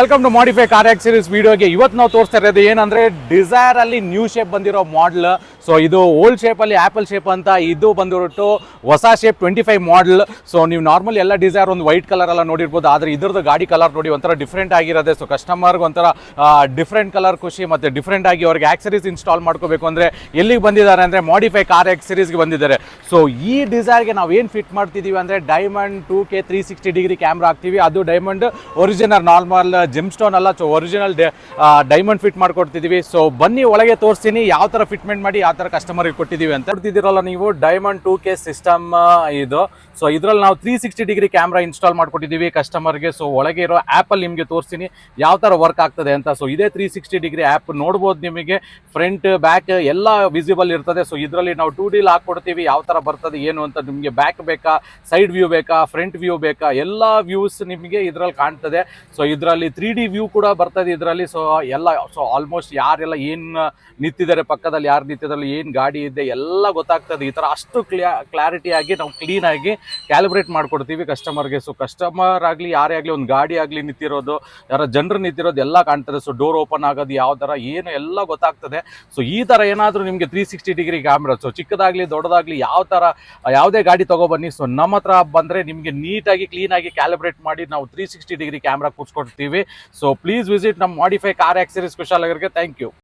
Welcome to modify car X series ವಿಡಿಯೋಗೆ ಇವತ್ತು ನಾವು ತೋರಿಸ್ತಾ ಇರೋದು ಏನಂದ್ರೆ ಡಿಸೈರ್ ಅಲ್ಲಿ ನ್ಯೂ ಶೇಪ್ ಬಂದಿರೋ ಮಾಡಲ್. ಸೊ ಇದು ಓಲ್ಡ್ ಶೇಪ್ ಅಲ್ಲಿ ಆಪಲ್ ಶೇಪ್ ಅಂತ, ಇದು ಬಂದ್ಬಿಟ್ಟು ಹೊಸ ಶೇಪ್ 25 ಮಾಡಲ್. ಸೊ ನೀವು ನಾರ್ಮಲ್ ಎಲ್ಲ ಡಿಸೈರ್ ಒಂದು ವೈಟ್ ಕಲರ್ ಎಲ್ಲ ನೋಡಿರ್ಬೋದು, ಆದ್ರೆ ಇದ್ರದ್ದು ಗಾಡಿ ಕಲರ್ ನೋಡಿ ಒಂಥರ ಡಿಫ್ರೆಂಟ್ ಆಗಿರೋದೆ. ಸೊ ಕಸ್ಟಮರ್ಗೆ ಒಂಥರ ಡಿಫ್ರೆಂಟ್ ಕಲರ್ ಖುಷಿ, ಮತ್ತೆ ಡಿಫ್ರೆಂಟ್ ಆಗಿ ಅವ್ರಿಗೆ ಆಕ್ಸರೀಸ್ ಇನ್ಸ್ಟಾಲ್ ಮಾಡ್ಕೋಬೇಕು ಅಂದ್ರೆ ಎಲ್ಲಿಗೆ ಬಂದಿದ್ದಾರೆ ಅಂದ್ರೆ ಮಾಡಿಫೈ ಕಾರ್ ಎಕ್ಸ್ ಸೀರೀಸ್ಗೆ ಬಂದಿದ್ದಾರೆ. ಸೊ ಈ ಡಿಸೈರ್ಗೆ ನಾವು ಏನು ಫಿಟ್ ಮಾಡ್ತಿದೀವಿ ಅಂದ್ರೆ ಡೈಮಂಡ್ 2K 360 ಡಿಗ್ರಿ ಕ್ಯಾಮ್ರಾ ಹಾಕ್ತೀವಿ. ಅದು diamond original, normal gem stone ಅಲ್ಲ, ಸೊ ಒರಿಜಿನಲ್ ಡೈಮಂಡ್ ಫಿಟ್ ಮಾಡ್ಕೊಡ್ತಿದೀವಿ. ಸೊ ಬನ್ನಿ ಒಳಗೆ ತೋರಿಸ್ತೀನಿ ಯಾವ ತರ ಫಿಟ್ಮೆಂಟ್ ಮಾಡಿ ಯಾವ ತರ ಕಸ್ಟಮರ್ಗೆ ಕೊಟ್ಟಿದೀವಿ ಅಂತ. ನೋಡ್ತಿದ್ದೀರಲ್ಲ ನೀವು, ಡೈಮಂಡ್ 2K ಸಿಸ್ಟಮ್ ಇದು. ಸೊ ಇದ್ರಲ್ಲಿ ನಾವು 360 ಡಿಗ್ರಿ ಕ್ಯಾಮ್ರಾ ಇನ್ಸ್ಟಾಲ್ ಮಾಡ್ಕೊಟ್ಟಿದ್ದೀವಿ ಕಸ್ಟಮರ್ಗೆ. ಸೊ ಒಳಗೆ ಇರೋ ಆ್ಯಪಲ್ಲಿ ನಿಮಗೆ ತೋರಿಸ್ತೀನಿ ಯಾವ ಥರ ವರ್ಕ್ ಆಗ್ತದೆ ಅಂತ. ಸೊ ಇದೇ 360 ಡಿಗ್ರಿ ಆ್ಯಪ್ ನೋಡ್ಬೋದು, ನಿಮಗೆ ಫ್ರಂಟ್ ಬ್ಯಾಕ್ ಎಲ್ಲ ವಿಸಿಬಲ್ ಇರ್ತದೆ. ಸೊ ಇದರಲ್ಲಿ ನಾವು 2D ಹಾಕ್ಕೊಡ್ತೀವಿ, ಯಾವ ಥರ ಬರ್ತದೆ ಏನು ಅಂತ. ನಿಮಗೆ ಬ್ಯಾಕ್ ಬೇಕಾ, ಸೈಡ್ ವ್ಯೂ ಬೇಕಾ, ಫ್ರಂಟ್ ವ್ಯೂ ಬೇಕಾ, ಎಲ್ಲ ವ್ಯೂಸ್ ನಿಮಗೆ ಇದರಲ್ಲಿ ಕಾಣ್ತದೆ. ಸೊ ಇದರಲ್ಲಿ 3D ವ್ಯೂ ಕೂಡ ಬರ್ತದೆ ಇದರಲ್ಲಿ. ಸೊ ಎಲ್ಲ, ಸೊ ಆಲ್ಮೋಸ್ಟ್ ಯಾರೆಲ್ಲ ಏನು ನಿಂತಿದ್ದಾರೆ, ಪಕ್ಕದಲ್ಲಿ ಯಾರು ನಿಂತಿದ್ದಾರೆ, ಏನು ಗಾಡಿ ಇದೆ ಎಲ್ಲ ಗೊತ್ತಾಗ್ತದೆ. ಈ ಥರ ಅಷ್ಟು ಕ್ಲಾರಿಟಿ ಆಗಿ ನಾವು ಕ್ಲೀನ್ ಆಗಿ ಕ್ಯಾಲಿಬ್ರೇಟ್ ಮಾಡ್ಕೊಡ್ತೀವಿ ಕಸ್ಟಮರ್ಗೆ. ಸೊ ಕಸ್ಟಮರ್ ಆಗಲಿ ಯಾರೇ ಆಗಲಿ, ಒಂದು ಗಾಡಿ ಆಗಲಿ ನಿಂತಿರೋದು, ಯಾರ ಜನರು ನಿಂತಿರೋದು ಎಲ್ಲ ಕಾಣ್ತದೆ. ಸೊ ಡೋರ್ ಓಪನ್ ಆಗೋದು ಯಾವ ಥರ ಏನು ಎಲ್ಲ ಗೊತ್ತಾಗ್ತದೆ. ಸೊ ಈ ಥರ ಏನಾದರೂ ನಿಮಗೆ 360 ಡಿಗ್ರಿ ಕ್ಯಾಮ್ರಾ, ಸೊ ಚಿಕ್ಕದಾಗಲಿ ದೊಡ್ಡದಾಗಲಿ ಯಾವ ಥರ ಯಾವುದೇ ಗಾಡಿ ತೊಗೊಬನ್ನಿ, ಸೊ ನಮ್ಮ ಹತ್ರ ಬಂದರೆ ನಿಮಗೆ ನೀಟಾಗಿ ಕ್ಲೀನಾಗಿ ಕ್ಯಾಲಿಬ್ರೇಟ್ ಮಾಡಿ ನಾವು 360 ಡಿಗ್ರಿ ಕ್ಯಾಮ್ರಾ ಕೂರಿಸ್ಕೊಡ್ತೀವಿ. ಸೊ ಪ್ಲೀಸ್ ವಿಸಿಟ್ ನಮ್ಮ ಮಾಡಿಫೈ ಕಾರ್ ಎಕ್ಸ್ ಸೀರೀಸ್ ಕುಶಾಲನಗರ್ಗೆ. Thank you.